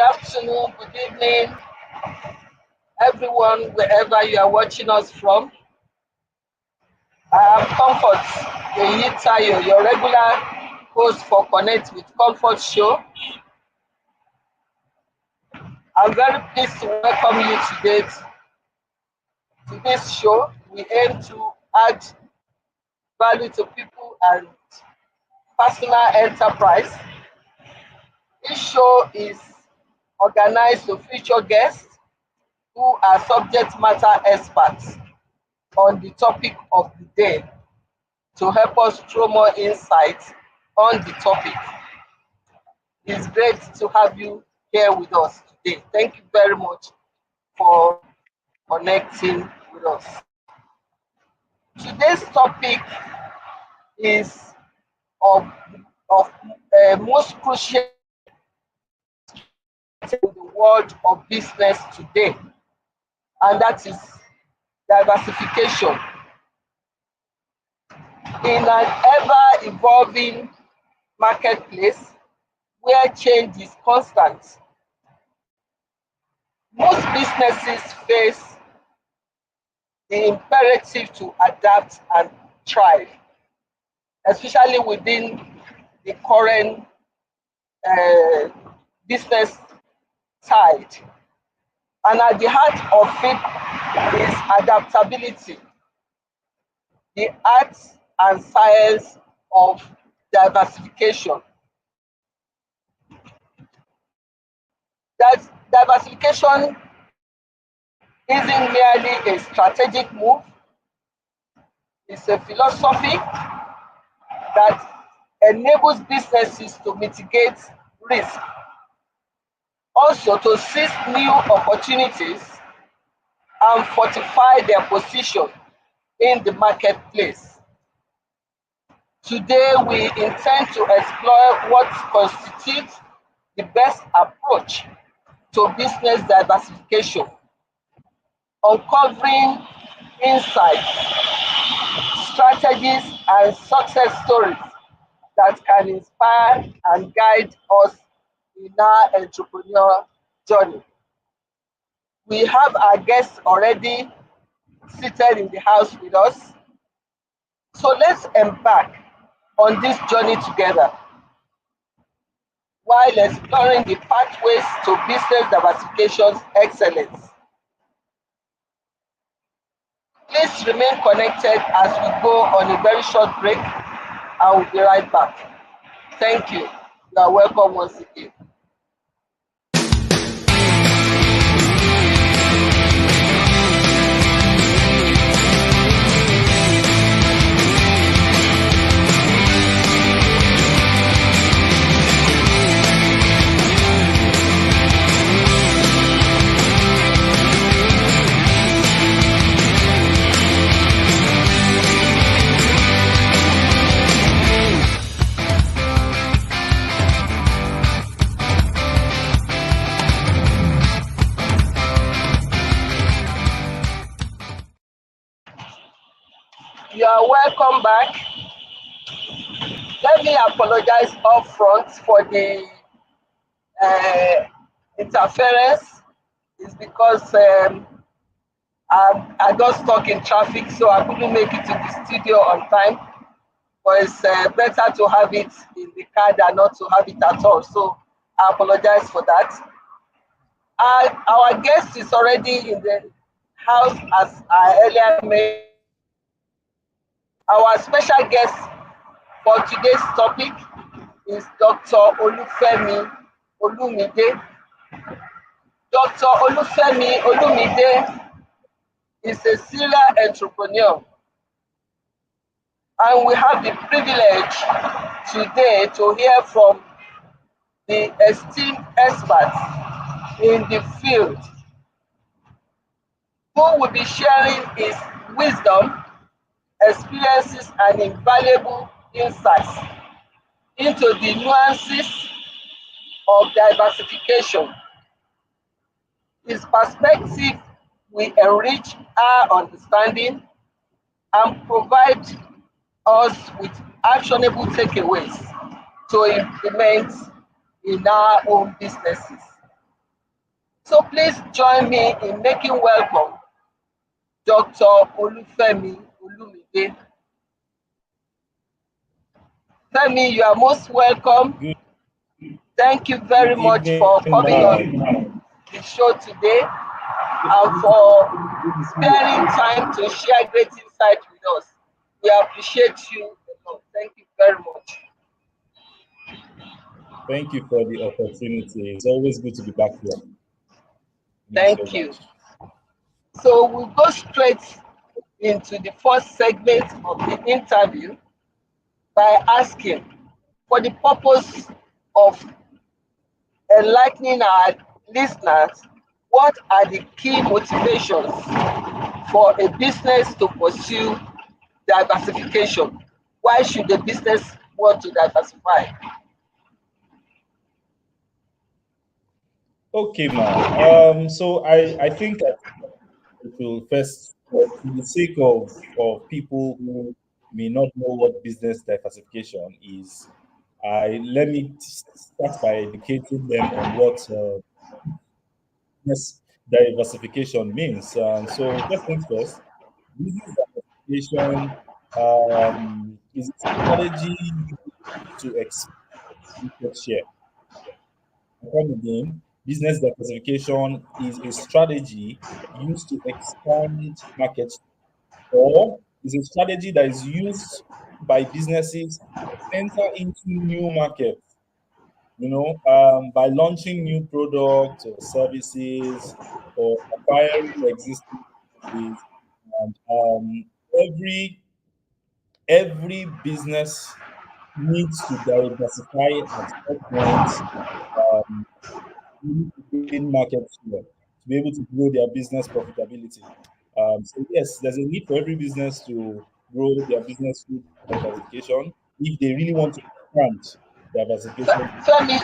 afternoon, good evening, everyone, wherever you are watching us from. I am Comfort Eyitayo, your regular host for Connect with Comfort show. I'm very pleased to welcome you today to this show. We aim to add value to people and personal enterprise. This show is organized to feature guests who are subject matter experts on the topic of the day to help us throw more insights on the topic. It's great to have you here with us today. Thank you very much for connecting with us. Today's topic is of most crucial in the world of business today, and that is diversification. In an ever-evolving marketplace where change is constant, most businesses face the imperative to adapt and thrive, especially within the current business side. And at the heart of it is adaptability, the art and science of diversification. That diversification isn't merely a strategic move, it's a philosophy that enables businesses to mitigate risk, also to seize new opportunities and fortify their position in the marketplace. Today, we intend to explore what constitutes the best approach to business diversification, uncovering insights, strategies, and success stories that can inspire and guide us in our entrepreneurial journey. We have our guests already seated in the house with us. So let's embark on this journey together while exploring the pathways to business diversification excellence. Please remain connected as we go on a very short break. I will be right back. Thank you. You are welcome once again. You are welcome back. Let me apologize up front for the interference. It's because I got stuck in traffic, so I couldn't make it to the studio on time. But it's better to have it in the car than not to have it at all. So I apologize for that. Our guest is already in the house, as I earlier made. Our special guest for today's topic is Dr. Olufemi Olumide. Dr. Olufemi Olumide is a serial entrepreneur, and we have the privilege today to hear from the esteemed experts in the field who will be sharing his wisdom, experiences, and invaluable insights into the nuances of diversification. His perspective will enrich our understanding and provide us with actionable takeaways to implement in our own businesses. So please join me in making welcome Dr. Olufemi Olumide. Femi, you are most welcome. Good, Thank you good very much evening, for coming ma'am. on the show today Good, and good, for good to see you sparing again. time to share great insight with us. We appreciate you a lot. Thank you very much. Thank you for the opportunity. It's always good to be back here. Thank you so Thank you. much. So we'll go straight into the first segment of the interview by asking, for the purpose of enlightening our listeners, what are the key motivations for a business to pursue diversification? Why should a business want to diversify? Okay, ma'am. So I think I will first, for the sake of people who may not know what business diversification is, I let me start by educating them on what business diversification means. So first things first, business diversification is a strategy to expand market share. Come again, business diversification is a strategy used to expand market share, or is a strategy that is used by businesses to enter into new markets, by launching new products or services or acquiring existing businesses. And every business needs to diversify at some point, um, to gain market share, to be able to grow their business profitability. So yes, there's a need for every business to grow their business through diversification if they really want to expand diversification. Femi,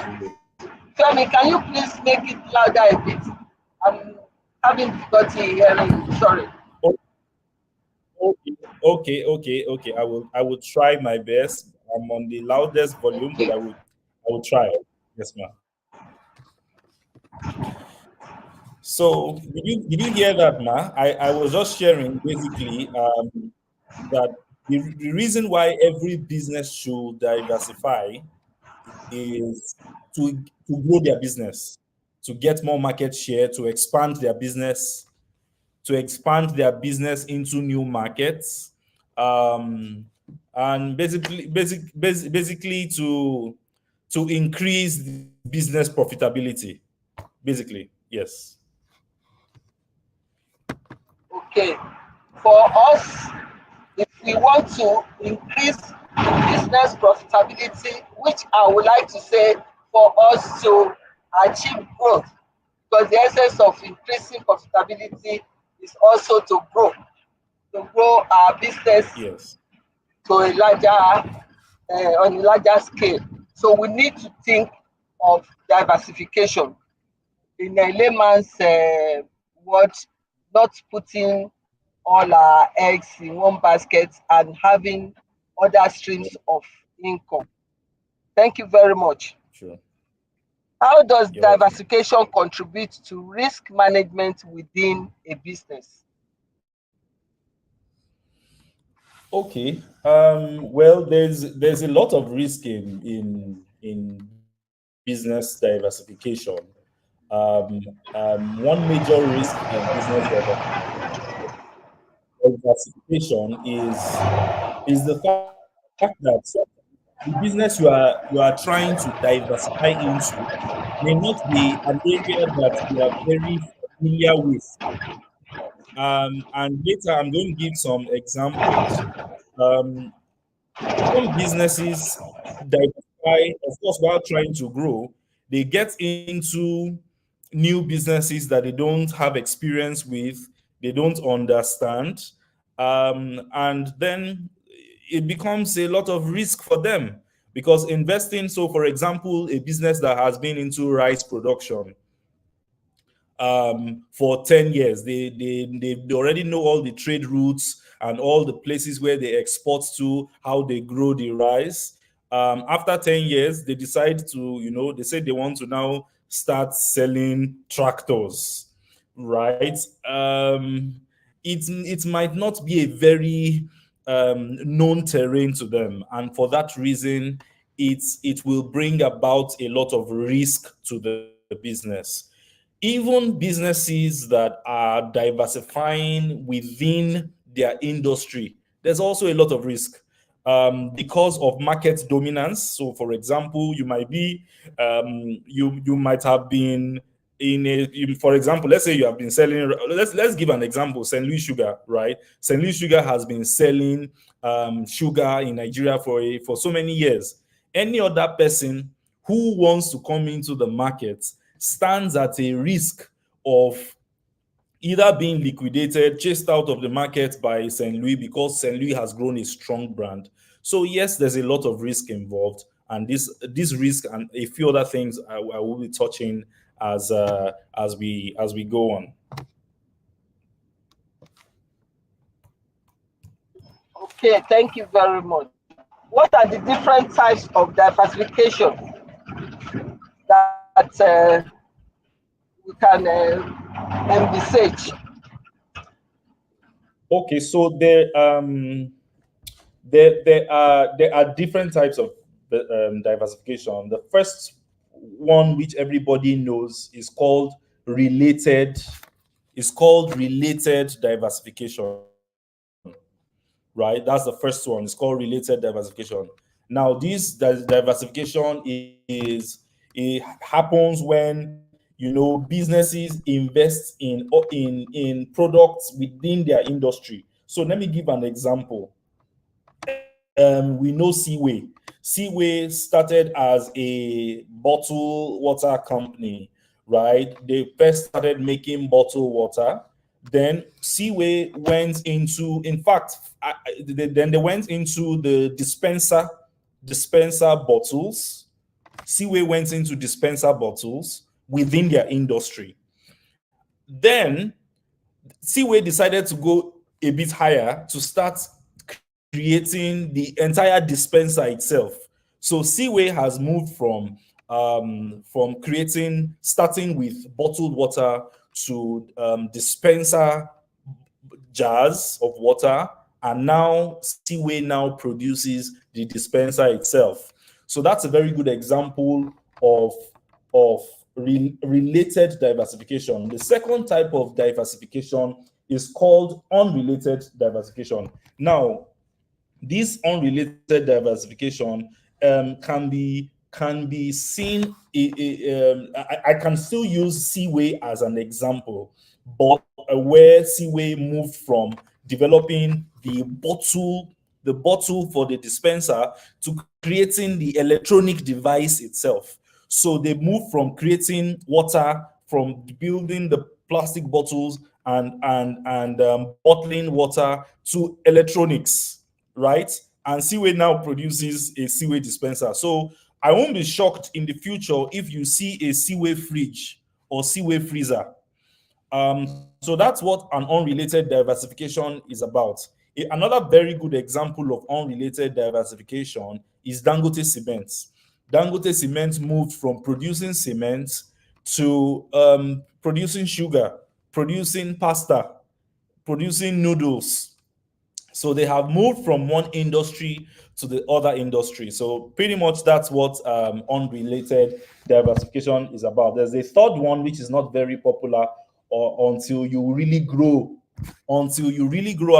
Femi, can you please make it louder a bit? I'm having difficulty hearing you. Sorry. Okay, okay. I will try my best. I'm on the loudest volume, but Okay. I will try. Yes, ma'am. So did you hear that, ma? I was just sharing basically that the reason why every business should diversify is to grow their business, to get more market share, to expand their business into new markets, um, and basically to increase the business profitability. Basically, yes. Okay. For us, if we want to increase business profitability, which I would like to say for us to achieve growth, because the essence of increasing profitability is also to grow our business Yes. to a larger, on a larger scale. So we need to think of diversification in a layman's word, not putting all our eggs in one basket and having other streams of income. Thank you very much. Sure. How does You're welcome. diversification contribute to risk management within a business? Okay. Well, there's a lot of risk in business diversification. One major risk in business diversification is the fact that the business you are trying to diversify into may not be an area that you are very familiar with. And later I'm going to give some examples. Um, some businesses diversify, of course, while trying to grow, they get into new businesses that they don't have experience with, they don't understand, and then it becomes a lot of risk for them because investing. So, for example, a business that has been into rice production for 10 years. They already know all the trade routes and all the places where they export to, how they grow the rice. After 10 years, they decide to, they say they want to now start selling tractors, right? It might not be a very known terrain to them, and for that reason, it will bring about a lot of risk to the business. Even businesses that are diversifying within their industry, there's also a lot of risk because of market dominance. So, for example, you might have been for example, let's say you have been selling. Let's give an example. St. Louis Sugar, right? St. Louis Sugar has been selling sugar in Nigeria for so many years. Any other person who wants to come into the market stands at a risk of either being liquidated, chased out of the market by St. Louis because St. Louis has grown a strong brand. So yes, there's a lot of risk involved, and this risk and a few other things I will be touching as we go on. Okay, thank you very much. What are the different types of diversification that we can envisage? Okay, so there are different types of diversification. The first one, which everybody knows, is called related diversification. Right, that's the first one. It's called related diversification. Now, this diversification it happens when businesses invest in products within their industry. So let me give an example. We know Seaway. Seaway started as a bottled water company, right? They first started making bottled water. Then Seaway went into, in fact, then they went into the dispenser bottles. Seaway went into dispenser bottles within their industry. Then Seaway decided to go a bit higher to start creating the entire dispenser itself. So Seaway has moved from starting with bottled water to dispenser jars of water, and now Seaway now produces the dispenser itself. So that's a very good example of related diversification. The second type of diversification is called unrelated diversification. Now, this unrelated diversification can be seen. I can still use Seaway as an example, but where Seaway moved from developing the bottle for the dispenser to creating the electronic device itself. So they moved from creating water, from building the plastic bottles and bottling water to electronics, right? And Seaway now produces a Seaway dispenser. So I won't be shocked in the future if you see a Seaway fridge or Seaway freezer. So that's what an unrelated diversification is about. Another very good example of unrelated diversification is Dangote Cement. Dangote Cement moved from producing cement to producing sugar, producing pasta, producing noodles. So they have moved from one industry to the other industry. So pretty much that's what unrelated diversification is about. There's a third one which is not very popular or until you really grow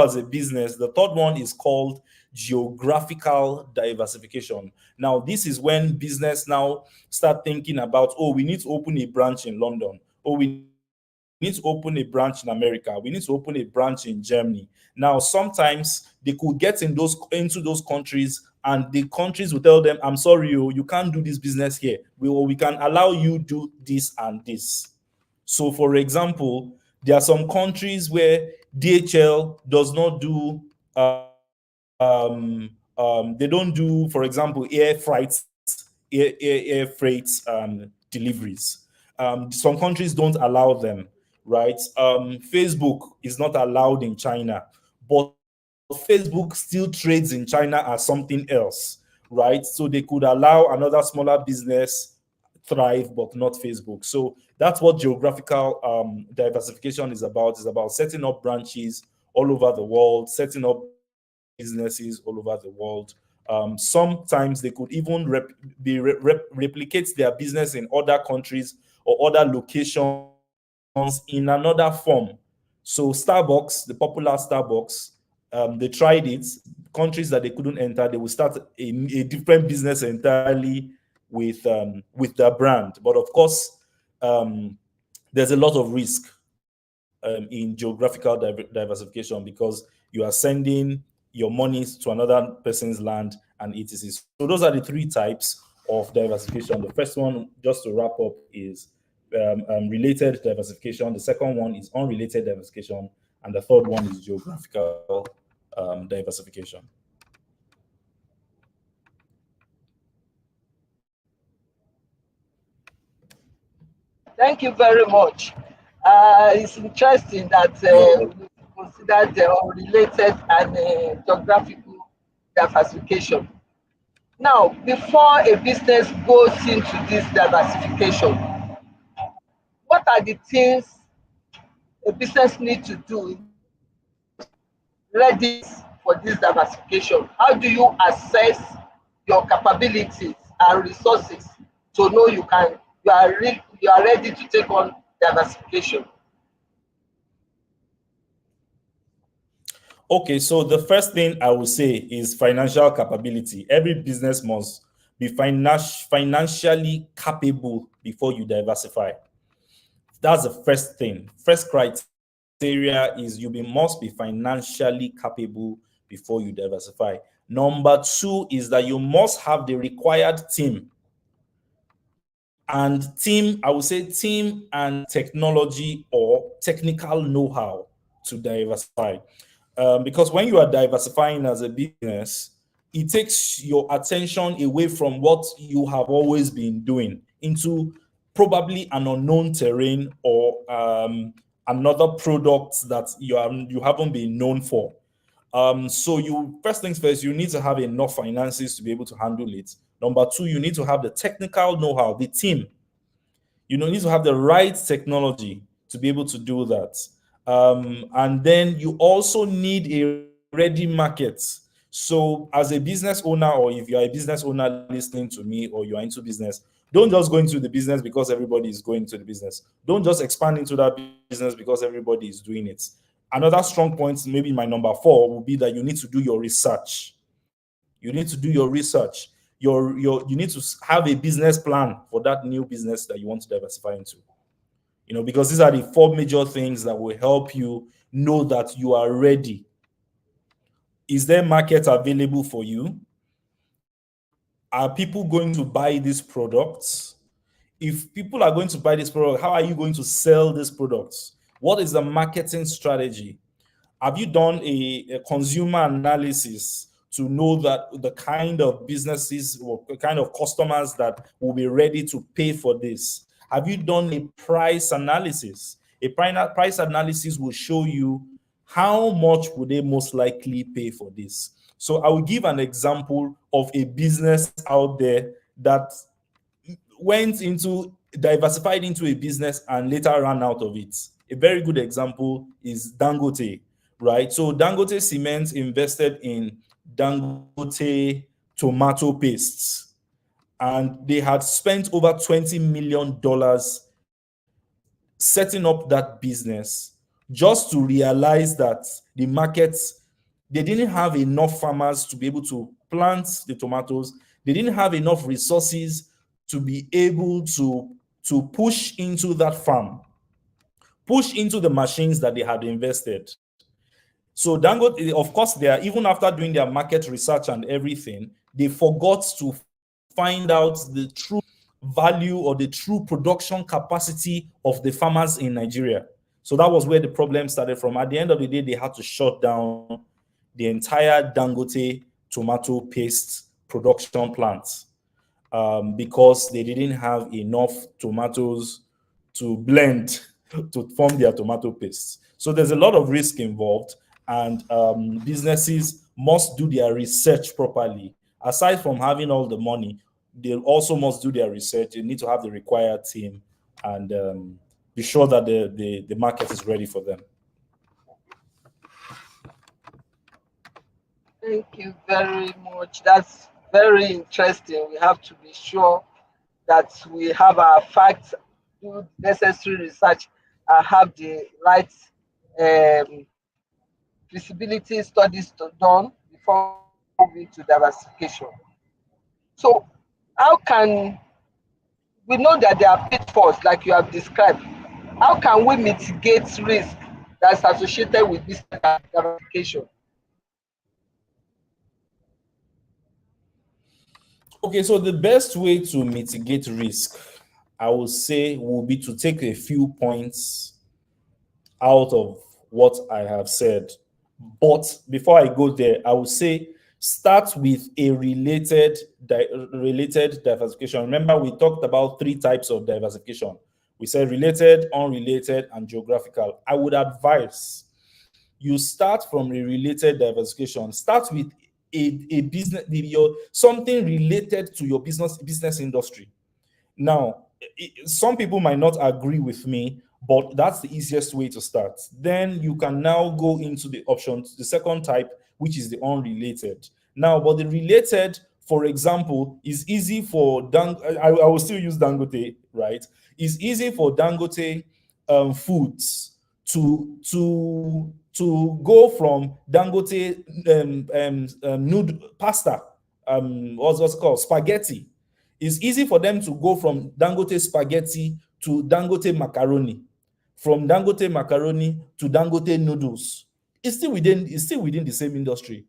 as a business. The third one is called geographical diversification. Now, this is when business now start thinking about, oh, we need to open a branch in London. Oh, we need to open a branch in America. We need to open a branch in Germany. Now, sometimes they could get into those countries, and the countries will tell them, I'm sorry, you can't do this business here. We can allow you do this and this. So, for example, there are some countries where DHL does not do they don't do, for example, air freight deliveries. Some countries don't allow them, right? Facebook is not allowed in China, but Facebook still trades in China as something else. right? So they could allow another smaller business thrive, but not Facebook. So that's what geographical diversification is about. It's about setting up branches all over the world, setting up businesses all over the world. Sometimes they could even replicate their business in other countries or other locations in another form. So Starbucks, the popular Starbucks, they tried it. Countries that they couldn't enter, they will start a different business entirely with their brand. But of course, um, there's a lot of risk in geographical diversification, because you are sending your money to another person's land and etc. So those are the three types of diversification. The first one, just to wrap up, is related diversification. The second one is unrelated diversification, and the third one is geographical diversification. Thank you very much. It's interesting that You're we consider the unrelated and geographical diversification. Now, before a business goes into this diversification, what are the things a business needs to do in readiness for this diversification? How do you assess your capabilities and resources to know you are ready to take on diversification? Okay, so the first thing I would say is financial capability. Every business must be financially capable before you diversify. That's the first thing. First criteria is must be financially capable before you diversify. Number two is that you must have the required team. And team, I would say team and technology or technical know-how to diversify. Because when you are diversifying as a business, it takes your attention away from what you have always been doing into probably an unknown terrain or another product that you haven't been known for. So you first things first, you need to have enough finances to be able to handle it. Number two, you need to have the technical know-how, the team. You need to have the right technology to be able to do that. And then you also need a ready market. So, as a business owner, or if you're a business owner listening to me, or you're into business, don't just go into the business because everybody is going to the business. Don't just expand into that business because everybody is doing it. Another strong point, maybe my number four, will be that you need to do your research. You need to do your research. You need to have a business plan for that new business that you want to diversify into. Because these are the four major things that will help you know that you are ready. Is there market available for you? Are people going to buy these products? If people are going to buy this product, how are you going to sell these products? What is the marketing strategy? Have you done a consumer analysis to know that the kind of businesses or the kind of customers that will be ready to pay for this? Have you done a price analysis? A price analysis will show you how much would they most likely pay for this. So I will give an example of a business out there that went into diversified into a business and later ran out of it. A very good example is Dangote, right? So Dangote Cement invested in Dangote tomato pastes, and they had spent over $20 million setting up that business just to realize that the market, they didn't have enough farmers to be able to plant the tomatoes. They didn't have enough resources to be able to push into that farm, push into the machines that they had invested. So Dangote, of course, they are, even after doing their market research and everything, they forgot to find out the true value or the true production capacity of the farmers in Nigeria. So that was where the problem started from. At the end of the day, they had to shut down the entire Dangote tomato paste production plant because they didn't have enough tomatoes to blend to form their tomato paste. So there's a lot of risk involved, and businesses must do their research properly. Aside from having all the money, they also must do their research. They need to have the required team and be sure that the market is ready for them. Thank you very much. That's very interesting. We have to be sure that we have our facts, do necessary research, and have the right um, feasibility studies done before moving to diversification. So, how can we know that there are pitfalls like you have described? How can we mitigate risk that's associated with business diversification? Okay, so the best way to mitigate risk, I would say, will be to take a few points out of what I have said. But before I go there, I would say start with a related diversification. Remember, we talked about three types of diversification. We said related, unrelated, and geographical. I would advise you start from a related diversification. Start with a business, something related to your business industry. Now, some people might not agree with me, but that's the easiest way to start. Then you can now go into the options, the second type, which is the unrelated. Now, but the related, for example, is easy for I will still use Dangote, right? It's easy for Dangote Foods to go from Dangote noodle pasta, what's it called, spaghetti. It's easy for them to go from Dangote spaghetti to Dangote macaroni, from Dangote macaroni to Dangote noodles. It's still within the same industry.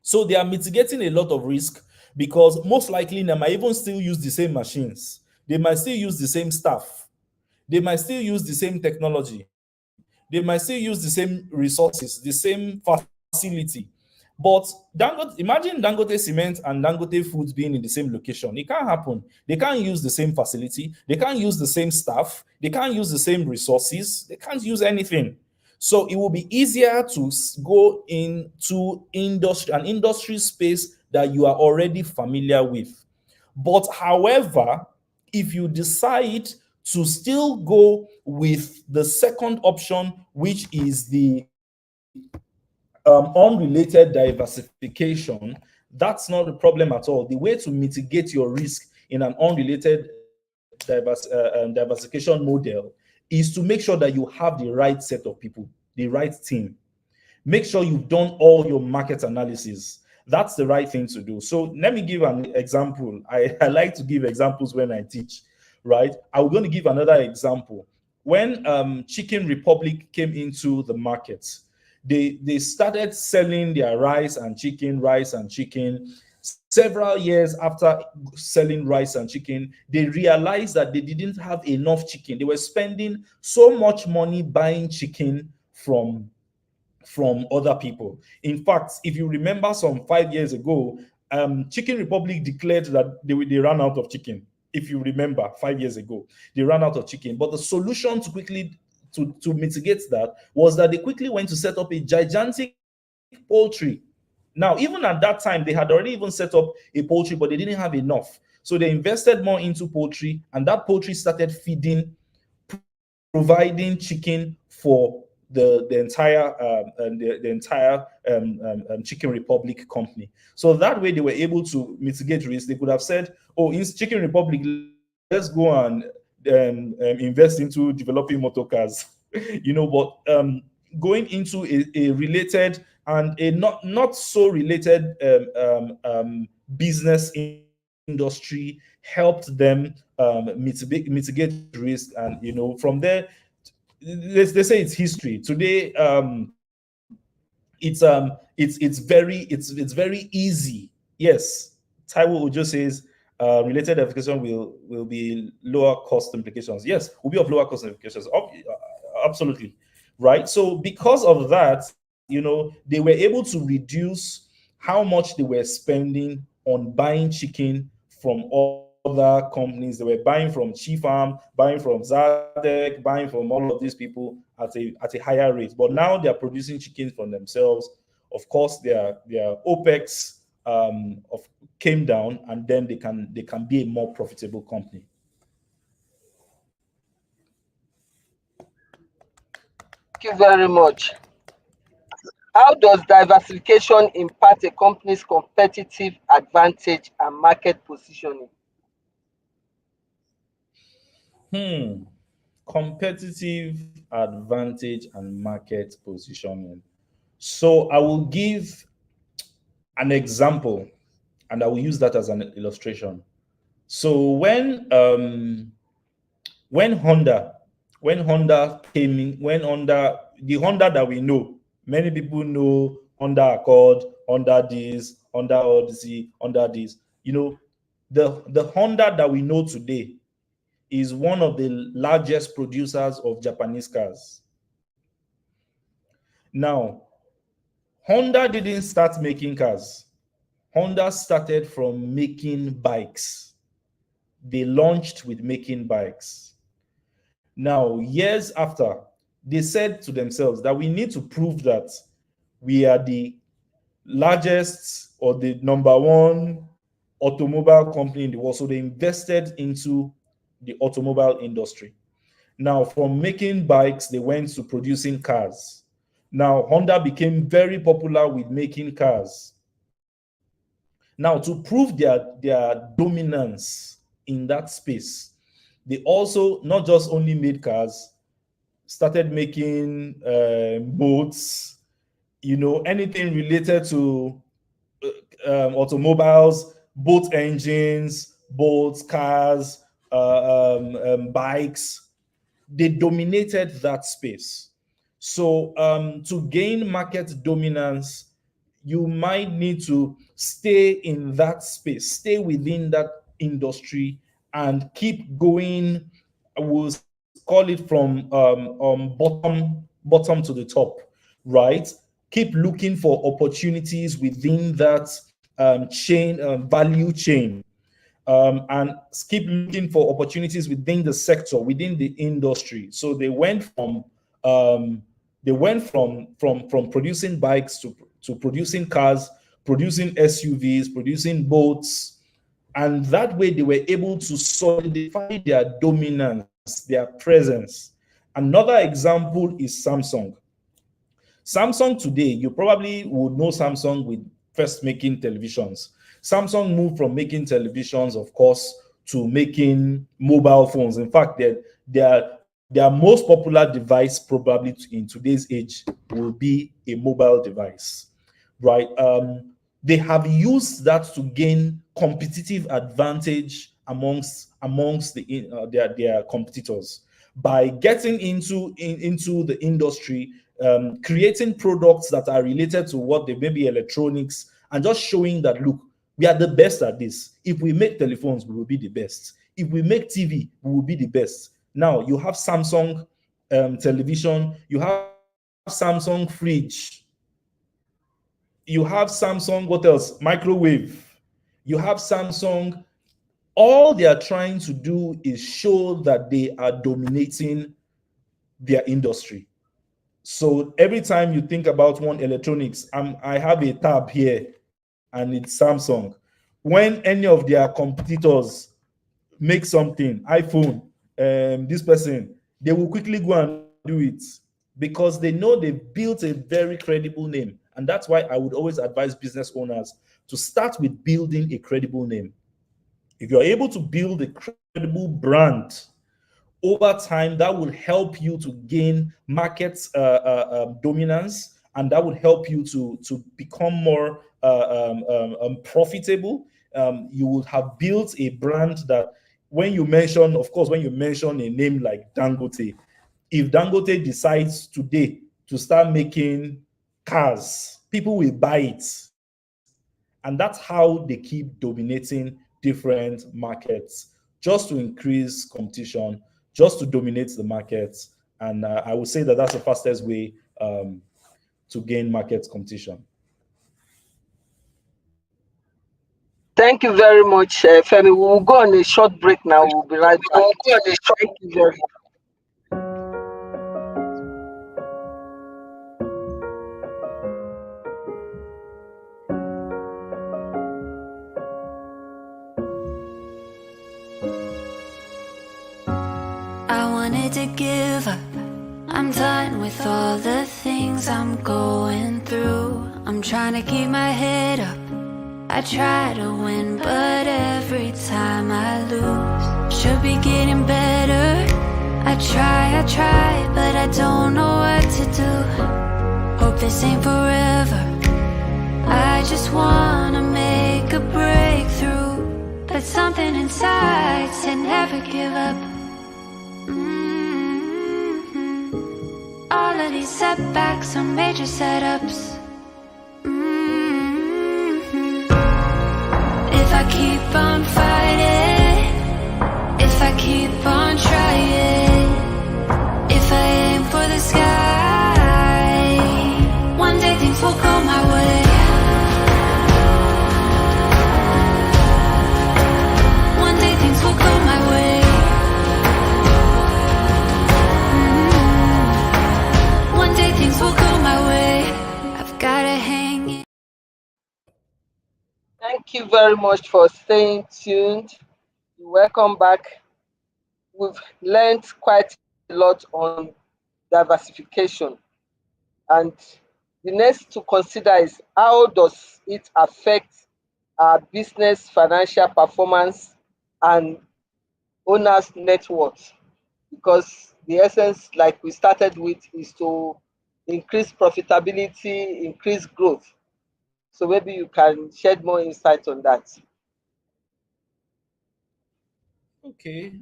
So they are mitigating a lot of risk because most likely they might even still use the same machines. They might still use the same staff. They might still use the same technology. They might still use the same resources, the same facility. But imagine Dangote Cement and Dangote Foods being in the same location. It can't happen. They can't use the same facility. They can't use the same staff. They can't use the same resources. They can't use anything. So it will be easier to go into an industry space that you are already familiar with. But however, if you decide to still go with the second option, which is the unrelated diversification, that's not a problem at all. The way to mitigate your risk in an unrelated diversification model is to make sure that you have the right set of people, the right team. Make sure you've done all your market analysis. That's the right thing to do. So let me give an example. I like to give examples when I teach, right? I'm going to give another example. When Chicken Republic came into the market, they started selling their rice and chicken. Several years after selling rice and chicken, they realized that they didn't have enough chicken. They were spending so much money buying chicken from other people. In fact, if you remember some 5 years ago, Chicken Republic declared that they ran out of chicken. If you remember, 5 years ago, they ran out of chicken. But the solution to mitigate that was that they quickly went to set up a gigantic poultry. Now, even at that time, they had already even set up a poultry, but they didn't have enough. So they invested more into poultry, and that poultry started providing chicken for the entire Chicken Republic company. So that way they were able to mitigate risk. They could have said, "Oh, in Chicken Republic, let's go and invest into developing motor cars," But going into a related and a not so related business industry helped them mitigate risk, and from there they say it's history today. It's very easy. Yes, Taiwo Ojo says related application will be lower cost implications. Yes, will be of lower cost implications. Absolutely, right? So because of that, they were able to reduce how much they were spending on buying chicken from other companies. They were buying from Chief Farm, buying from Zadek, buying from all of these people at a higher rate. But now they are producing chickens from themselves. Of course, their OPEX of came down, and then they can be a more profitable company. Thank you very much. How does diversification impact a company's competitive advantage and market positioning? Hmm. Competitive advantage and market positioning. So I will give an example, and I will use that as an illustration. So when Honda when Honda came in, when Honda the Honda that we know, many people know Honda Accord, Honda this, Honda Odyssey, Honda this. The Honda that we know today is one of the largest producers of Japanese cars. Now, Honda didn't start making cars. Honda started from making bikes. They launched with making bikes. Now, years after, they said to themselves that we need to prove that we are the largest or the number one automobile company in the world. So they invested into the automobile industry. Now, from making bikes, they went to producing cars. Now, Honda became very popular with making cars. Now, to prove their dominance in that space, they also not just only made cars, started making boats, anything related to automobiles, boat engines, boats, cars, bikes. They dominated that space. So to gain market dominance, you might need to stay in that space, stay within that industry, and keep going. We'll call it from bottom to the top, right? Keep looking for opportunities within that chain, value chain, and keep looking for opportunities within the sector, within the industry. So um, they went from producing bikes to producing cars, producing SUVs, producing boats, and that way they were able to solidify their dominance, their presence. Another example is Samsung. Samsung today, you probably would know Samsung with first making televisions. Samsung moved from making televisions, of course, to making mobile phones. In fact, their most popular device, probably in today's age, will be a mobile device, right? They have used that to gain competitive advantage amongst their competitors by getting into the industry, creating products that are related to what they may be electronics, and just showing that, look, we are the best at this. If we make telephones, we will be the best. If we make TV, we will be the best. Now you have Samsung television, you have Samsung fridge, you have Samsung, what else? Microwave. You have Samsung. All they are trying to do is show that they are dominating their industry. So every time you think about one electronics, I have a tab here and it's Samsung. When any of their competitors make something, iPhone, this person, they will quickly go and do it because they know they've built a very credible name. And that's why I would always advise business owners to start with building a credible name. If you're able to build a credible brand, over time that will help you to gain market dominance, and that would help you to become more profitable. You would have built a brand that, when you mention, of course, when you mention a name like Dangote, if Dangote decides today to start making cars, people will buy it. And that's how they keep dominating different markets, just to increase competition, just to dominate the markets. And I would say that that's the fastest way to gain market competition. Thank you very much, Femi. We will go on a short break now. We'll be right back. Thank you very much. wanted to give up. I'm done with all the things I'm going through. I'm trying to keep my head up. I try to win, but every time I lose. Should be getting better. I try, but I don't know what to do. Hope this ain't forever. I just wanna make a breakthrough, but something inside said never give up. All of these setbacks are major setups. If I keep on fighting, if I keep on trying, if I aim for the sky, one day things will go my way. One day things will go my way. One day things will go my way. I've gotta hang in. Thank you very much for staying tuned. Welcome back. We've learned quite a lot on diversification. And the next to consider is how does it affect our business financial performance and owners' net worth? Because the essence, like we started with, is to increase profitability, increase growth. So maybe you can shed more insight on that. Okay.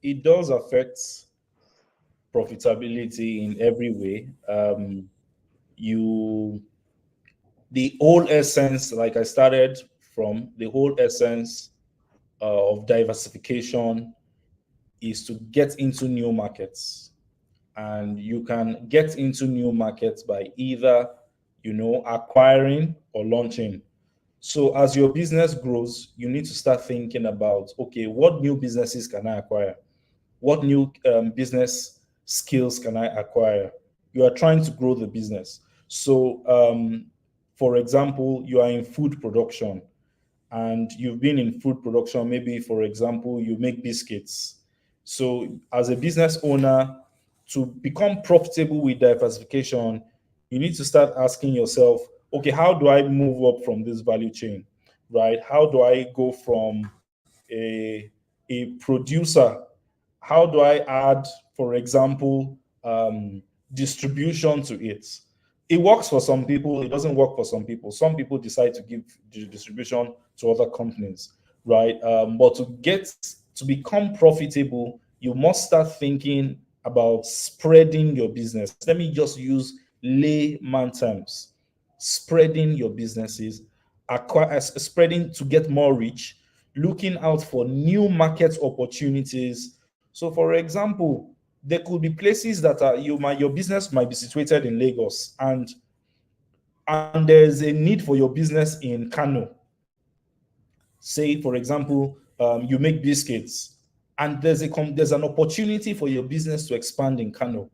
It does affect profitability in every way. You the whole essence, like I started from, the whole essence of diversification is to get into new markets. And you can get into new markets by either, acquiring or launching. So as your business grows, you need to start thinking about, okay, what new businesses can I acquire? What new business skills can I acquire? You are trying to grow the business. So, for example, you are in food production and you've been in food production. Maybe, for example, you make biscuits. So, as a business owner, to become profitable with diversification, you need to start asking yourself, okay, how do I move up from this value chain, right? How do I go from a producer? How do I add, for example, distribution to it? It works for some people, it doesn't work for some people. Some people decide to give the distribution to other companies, right? But to become profitable, you must start thinking about spreading your business. Let me just use layman terms. Spreading your businesses, spreading to get more reach, looking out for new market opportunities. So, for example, there could be places that your business might be situated in Lagos, and there's a need for your business in Kano. Say, for example, you make biscuits, and there's an opportunity for your business to expand in Kano.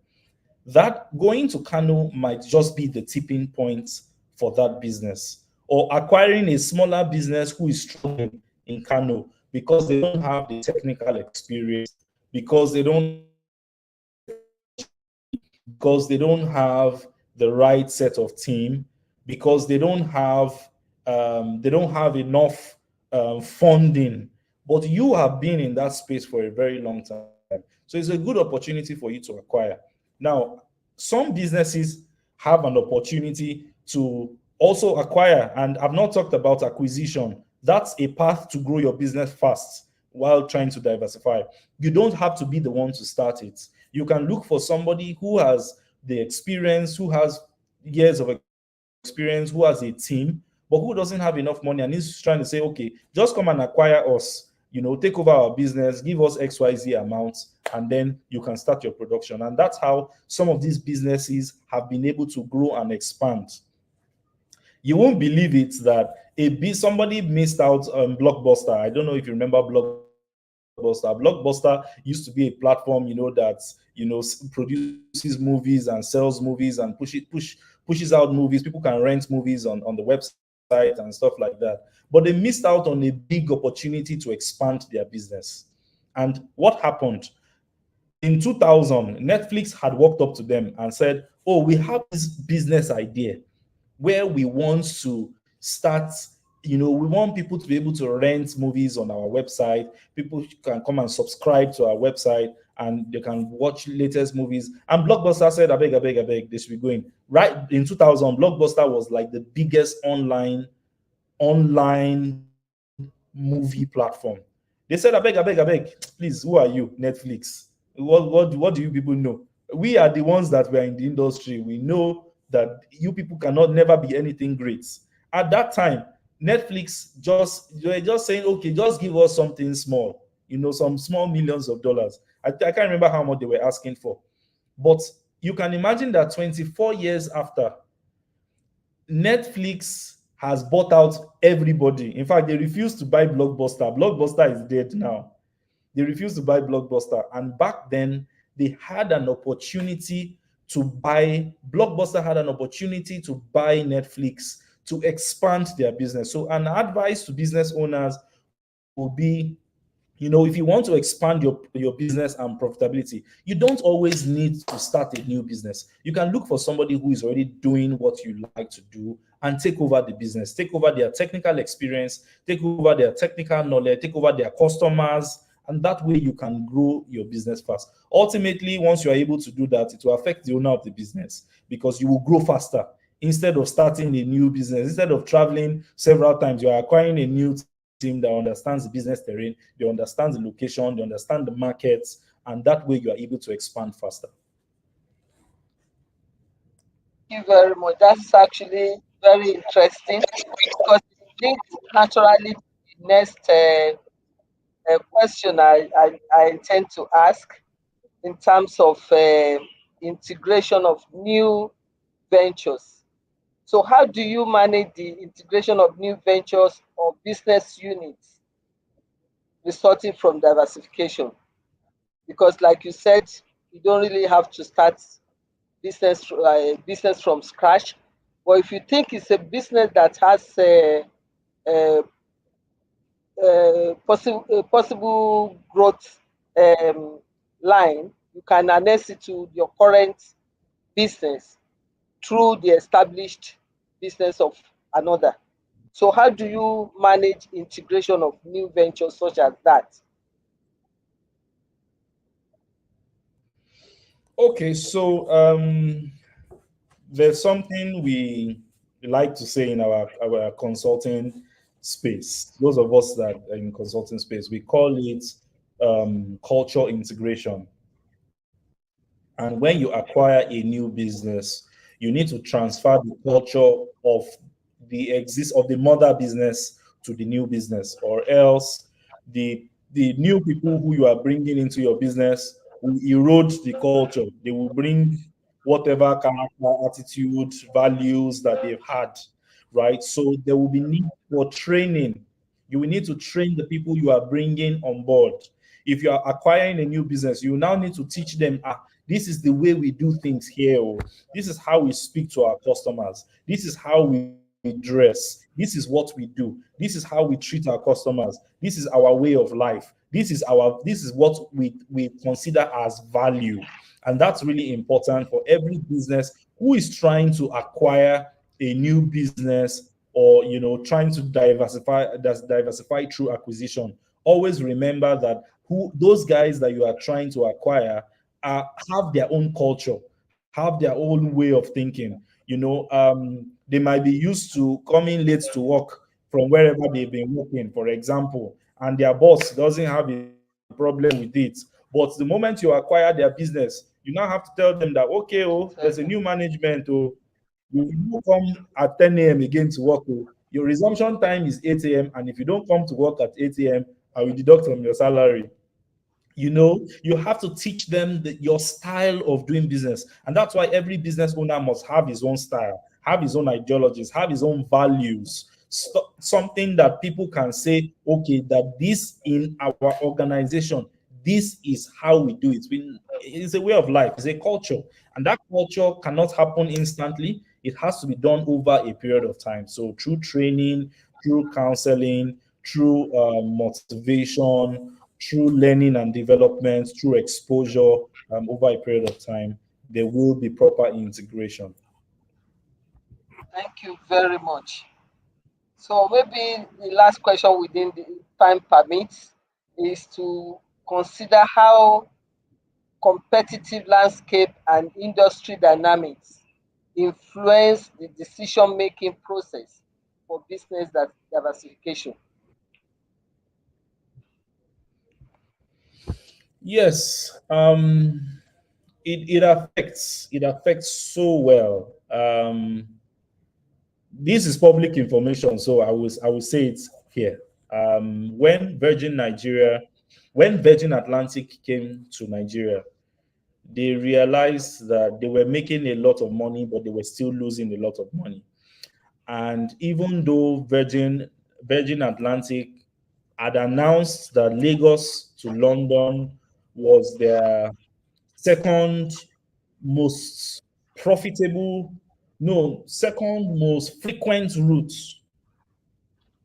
That going to Kano might just be the tipping point for that business, or acquiring a smaller business who is struggling in Kano because they don't have the technical experience, because they don't have the technology, because they don't have the right set of team, because they don't have enough funding. But you have been in that space for a very long time, so it's a good opportunity for you to acquire. Now, some businesses have an opportunity to also acquire, and I've not talked about acquisition. That's a path to grow your business fast while trying to diversify. You don't have to be the one to start it. You can look for somebody who has the experience, who has years of experience, who has a team, but who doesn't have enough money and is trying to say, okay, just come and acquire us, take over our business, give us XYZ amounts, and then you can start your production. And that's how some of these businesses have been able to grow and expand. You won't believe it that somebody missed out on Blockbuster. I don't know if you remember Blockbuster. Blockbuster used to be a platform, produces movies and sells movies and pushes out movies. People can rent movies on the website and stuff like that. But they missed out on a big opportunity to expand their business. And what happened? in 2000, Netflix had walked up to them and said, "Oh, we have this business idea where we want to start, we want people to be able to rent movies on our website. People can come and subscribe to our website and they can watch latest movies." And Blockbuster said, I beg, they should be going. Right in 2000, Blockbuster was like the biggest online movie platform. They said, I beg, please, who are you? Netflix. What do you people know? We are the ones that were in the industry. We know that you people cannot never be anything great. At that time, Netflix they were just saying, okay, just give us something small, some small millions of dollars. I can't remember how much they were asking for. But you can imagine that 24 years after, Netflix has bought out everybody. In fact, they refused to buy Blockbuster. Blockbuster is dead now. They refused to buy Blockbuster. And back then, they had an opportunity to buy, Blockbuster had an opportunity to buy Netflix to expand their business. So, an advice to business owners will be, if you want to expand your business and profitability, you don't always need to start a new business. You can look for somebody who is already doing what you like to do and take over the business, take over their technical experience, take over their technical knowledge, take over their customers, and that way you can grow your business fast. Ultimately, once you are able to do that, it will affect the owner of the business because you will grow faster. Instead of starting a new business, instead of traveling several times, you are acquiring a new team that understands the business terrain, they understand the location, they understand the markets, and that way you are able to expand faster. Thank you very much. That's actually very interesting because it links naturally to the next question I intend to ask in terms of integration of new ventures. So, how do you manage the integration of new ventures or business units resulting from diversification? Because, like you said, you don't really have to start business from scratch. But if you think it's a business that has a, possible growth um, line, you can annex it to your current business through the established business of another. So, how do you manage integration of new ventures such as that? Okay, so there's something we like to say in our consulting space. Those of us that are in consulting space, we call it culture integration. And when you acquire a new business, you need to transfer the culture of the mother business to the new business, or else the new people who you are bringing into your business will erode the culture. They will bring whatever character, attitude, values that they've had, right? So there will be need for training. You will need to train the people you are bringing on board. If you are acquiring a new business, you now need to teach them, this is the way we do things here. Oh. This is how we speak to our customers. This is how we dress. This is what we do. This is how we treat our customers. This is our way of life. This is what we consider as value. And that's really important for every business who is trying to acquire a new business, or trying to diversify through acquisition. Always remember that those guys that you are trying to acquire have their own culture, have their own way of thinking. They might be used to coming late to work from wherever they've been working, for example, and their boss doesn't have a problem with it. But the moment you acquire their business, you now have to tell them that, okay, there's a new management. You will come at 10 a.m. again to work. Your resumption time is 8 a.m. And if you don't come to work at 8 a.m., I will deduct from your salary. You have to teach them your style of doing business. And that's why every business owner must have his own style, have his own ideologies, have his own values. Something that people can say, okay, that this in our organization, this is how we do it. It's a way of life, it's a culture. And that culture cannot happen instantly. It has to be done over a period of time. So through training, through counseling, through motivation, through learning and development, through exposure, over a period of time, there will be proper integration. Thank you very much. So maybe the last question within the time permits is to consider how competitive landscape and industry dynamics influence the decision-making process for business diversification. Yes, it affects so well. This is public information, so I will say it here. When Virgin Atlantic came to Nigeria, they realized that they were making a lot of money, but they were still losing a lot of money. And even though Virgin Atlantic had announced that Lagos to London was their second most profitable, no, second most frequent route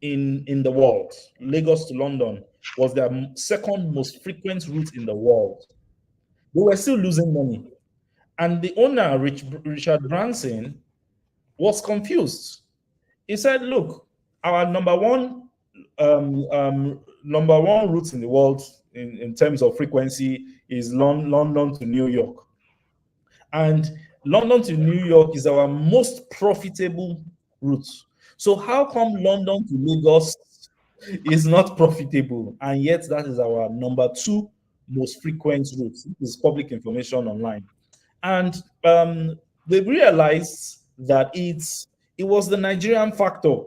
in the world. Lagos to London was their second most frequent route in the world. They were still losing money. And the owner, Richard Branson, was confused. He said, "Look, our number one route in the world in terms of frequency is London to New York, and London to New York is our most profitable route. So how come London to Lagos is not profitable, and yet that is our number two most frequent route? This is public information online." And they realized that it was the Nigerian factor.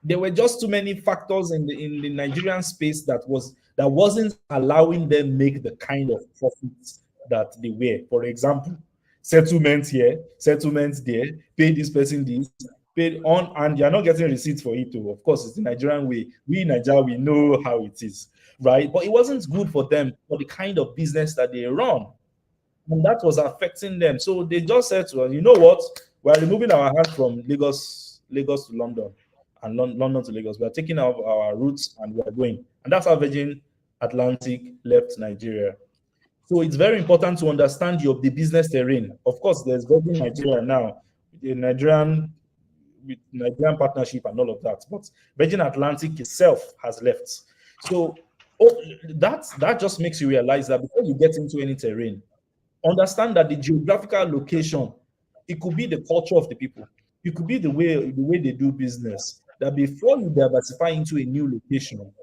There were just too many factors in the Nigerian space that wasn't allowing them make the kind of profits that they were. For example, settlements here, settlements there, pay this person this, paid on, and you're not getting receipts for it too. Of course, it's the Nigerian way. We in Nigeria, we know how it is, right? But it wasn't good for them for the kind of business that they run, and that was affecting them. So they just said to us, "You know what? We're removing our hands from Lagos to London, and London to Lagos. We're taking our roots and we're going." And that's how Virgin Atlantic left Nigeria. So it's very important to understand the business terrain. Of course, there's Virgin Nigeria now, the Nigerian partnership and all of that. But Virgin Atlantic itself has left. So that just makes you realize that before you get into any terrain, understand that the geographical location, it could be the culture of the people, it could be the way they do business. That before you diversify into a new location,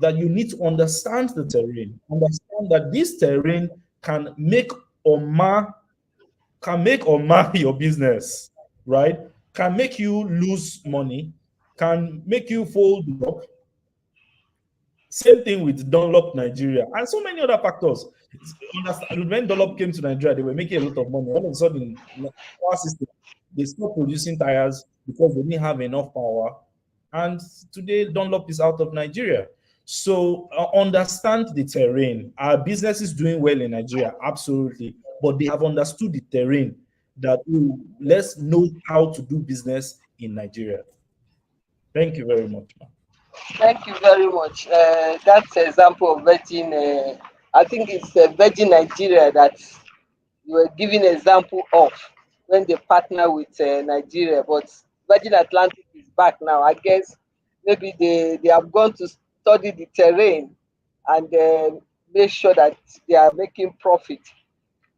that you need to understand the terrain, understand that this terrain can make or mar your business, right? Can make you lose money, can make you fold up. Same thing with Dunlop Nigeria and so many other factors. When Dunlop came to Nigeria, they were making a lot of money. All of a sudden, power system, they stopped producing tires because they didn't have enough power. And today, Dunlop is out of Nigeria. So understand the terrain. Our business is doing well in Nigeria, absolutely. But they have understood the terrain that let's know how to do business in Nigeria. Thank you very much, man. Thank you very much. That's an example of Virgin. I think it's Virgin Nigeria that you were giving example of when they partner with Nigeria. But Virgin Atlantic is back now. I guess maybe they have gone to study the terrain and make sure that they are making profit.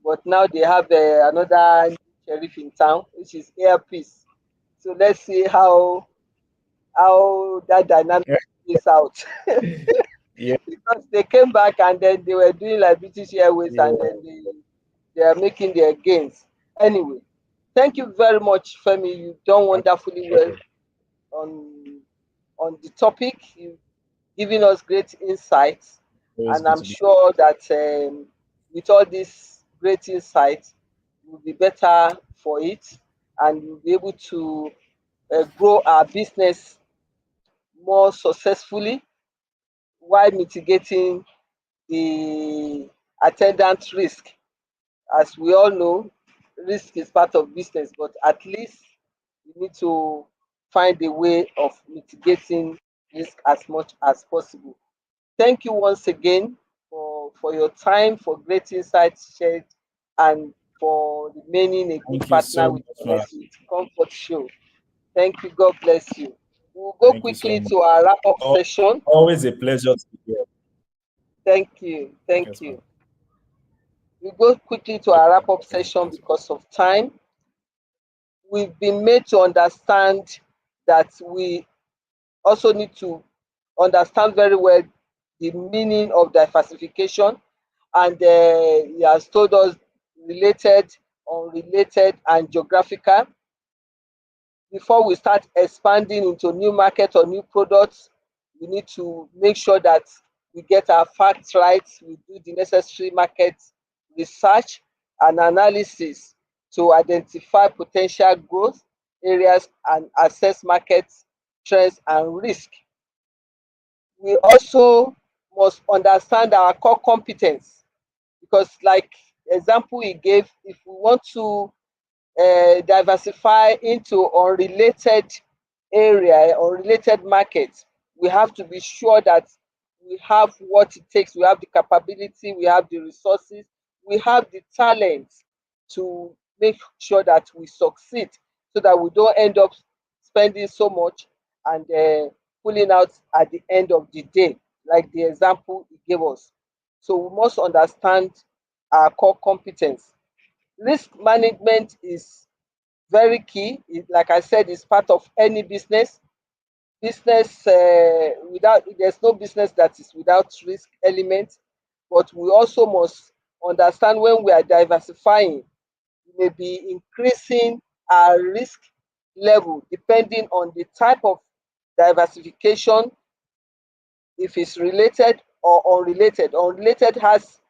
But now they have another sheriff in town, which is Airpeace. So let's see how that dynamic plays out. Yeah, Because they came back and then they were doing like British Airways yeah, and then they are making their gains. Anyway, thank you very much, Femi. You've done yeah. wonderfully well on the topic. You've given us great insights, Always and good I'm to be. sure that with all these great insights, we'll be better for it, and we'll be able to grow our business more successfully while mitigating the attendant risk. As we all know, risk is part of business, but at least we need to find a way of mitigating risk as much as possible. Thank you once again for your time, for great insights shared and for remaining a good Thank you partner so with much, man. us with Comfort Show. Thank you. God bless you. We'll go Thank you so quickly much. to our wrap up Al- session. Always a pleasure to be here. Thank you. Thank Yes, man. you. We'll go quickly to Yes, our man. wrap up Yes, session yes, man. because of time. We've been made to understand that we also need to understand very well the meaning of diversification, and he has told us related, unrelated, and geographical. Before we start expanding into new market or new products, we need to make sure that we get our facts right. We do the necessary market research and analysis to identify potential growth areas and assess market trends and risk. We also must understand our core competence because, like example he gave, if we want to diversify into unrelated area, unrelated markets, we have to be sure that we have what it takes. We have the capability, we have the resources, we have the talent to make sure that we succeed so that we don't end up spending so much and pulling out at the end of the day, like the example he gave us. So we must understand our core competence. Risk management is very key. Like I said, it's part of any business. Business without there's no business that is without risk element. But we also must understand when we are diversifying, we may be increasing our risk level depending on the type of diversification, if it's related or unrelated. Unrelated has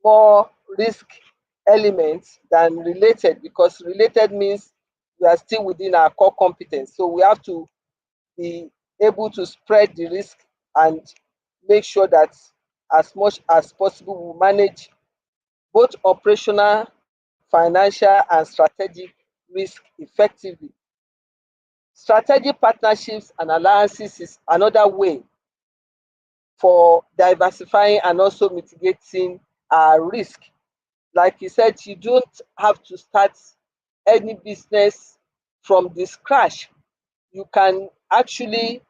more risk elements than related because related means we are still within our core competence. So we have to be able to spread the risk and make sure that as much as possible we manage both operational, financial, and strategic risk effectively. Strategic partnerships and alliances is another way for diversifying and also mitigating our risk. Like you said, you don't have to start any business from the scratch. You can actually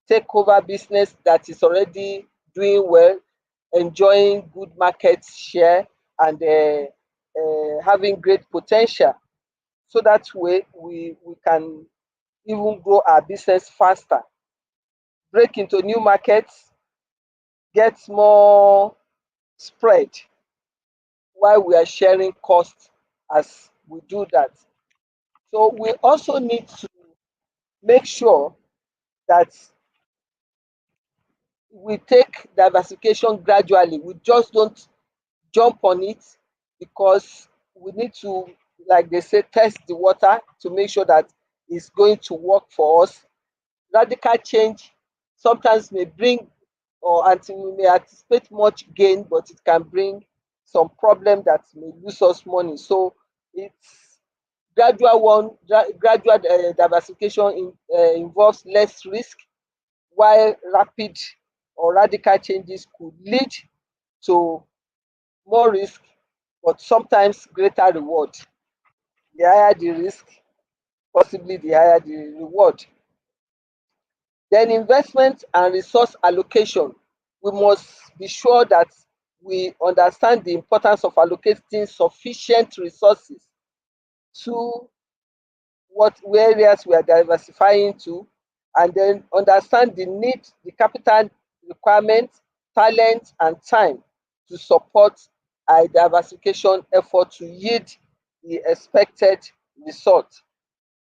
take over business that is already doing well, enjoying good market share, and having great potential. So that way we can even grow our business faster, break into new markets, get more spread while we are sharing costs as we do that. So we also need to make sure that we take diversification gradually. We just don't jump on it because we need to, like they say, test the water to make sure that it's going to work for us. Radical change sometimes may bring, or until we may anticipate much gain, but it can bring some problem that may lose us money. So it's gradual one, gradual diversification involves less risk, while rapid or radical changes could lead to more risk, but sometimes greater reward. The higher the risk, possibly the higher the reward. Then investment and resource allocation. We must be sure that we understand the importance of allocating sufficient resources to what areas we are diversifying to, and then understand the need, the capital requirement, talent, and time to support our diversification effort to yield the expected result.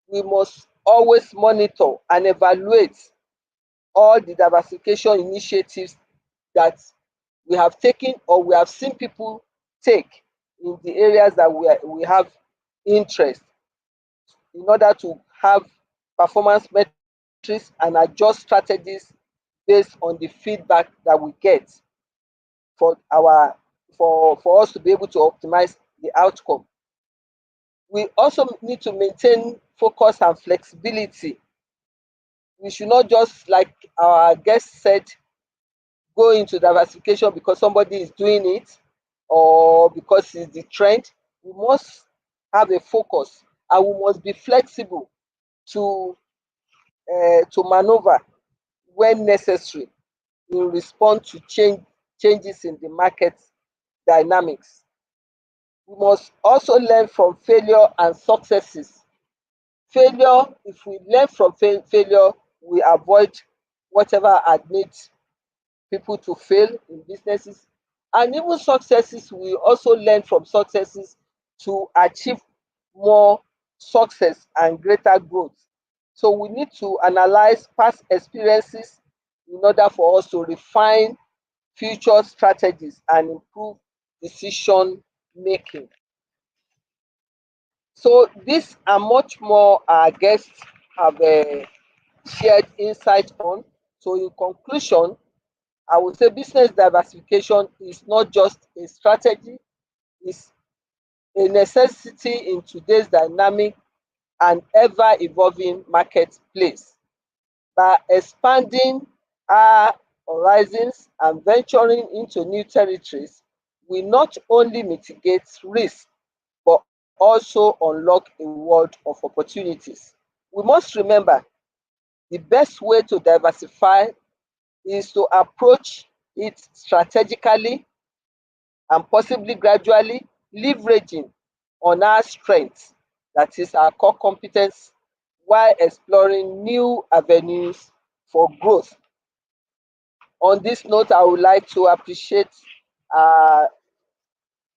We must always monitor and evaluate all the diversification initiatives that we have taken or we have seen people take in the areas that we have interest, in order to have performance metrics and adjust strategies based on the feedback that we get for our for us to be able to optimize the outcome. We also need to maintain focus and flexibility. We should not just, like our guest said, go into diversification because somebody is doing it or because it's the trend. we must have a focus, and we must be flexible to maneuver when necessary in response to changes in the market dynamics. We must also learn from failure and successes. Failure, if we learn from failure, we avoid whatever had made people to fail in businesses. And even successes, we also learn from successes to achieve more success and greater growth. So we need to analyze past experiences in order for us to refine future strategies and improve decision making. So this and much more our guests have shared insight on. So in conclusion, I would say business diversification is not just a strategy, it's a necessity in today's dynamic and ever evolving marketplace. By expanding our horizons and venturing into new territories, we not only mitigate risk but also unlock a world of opportunities. We must remember the best way to diversify is to approach it strategically and possibly gradually, leveraging on our strengths, that is our core competence, while exploring new avenues for growth. On this note, I would like to appreciate our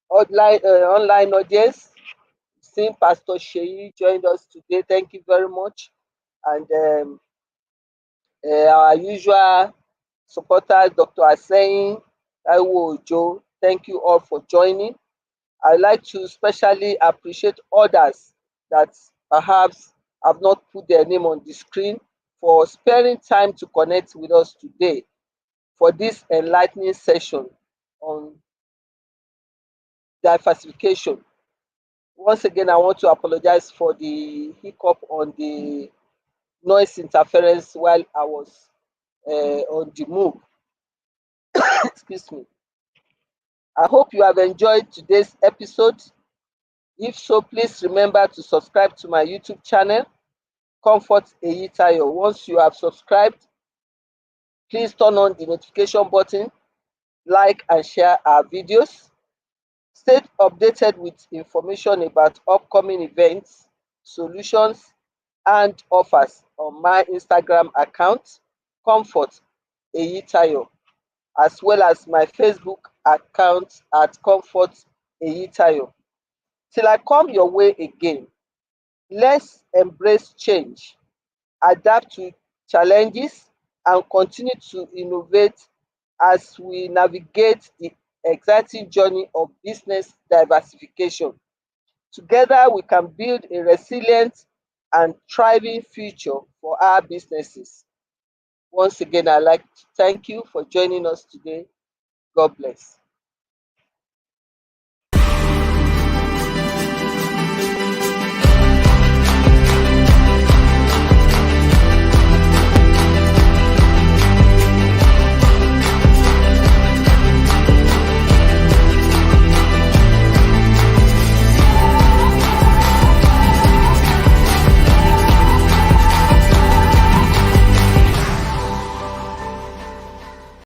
online audience. Seeing Pastor Sheyi joined us today. Thank you very much. And our usual supporters, Dr. Aseyin, Taiwo Ojo, thank you all for joining. I'd like to especially appreciate others that perhaps have not put their name on the screen for sparing time to connect with us today for this enlightening session on diversification. Once again, I want to apologize for the hiccup on the noise interference while I was on the move. Excuse me. I hope you have enjoyed today's episode. If so, please remember to subscribe to my YouTube channel, Comfort Eyitayo. Once you have subscribed, please turn on the notification button, like and share our videos. Stay updated with information about upcoming events, solutions, and offers on my Instagram account, Comfort Eyitayo, as well as my Facebook account at Comfort Eyitayo. Till I come your way again, let's embrace change, adapt to challenges, and continue to innovate as we navigate the exciting journey of business diversification. Together, we can build a resilient and thriving future for our businesses. Once again, I'd like to thank you for joining us today. God bless.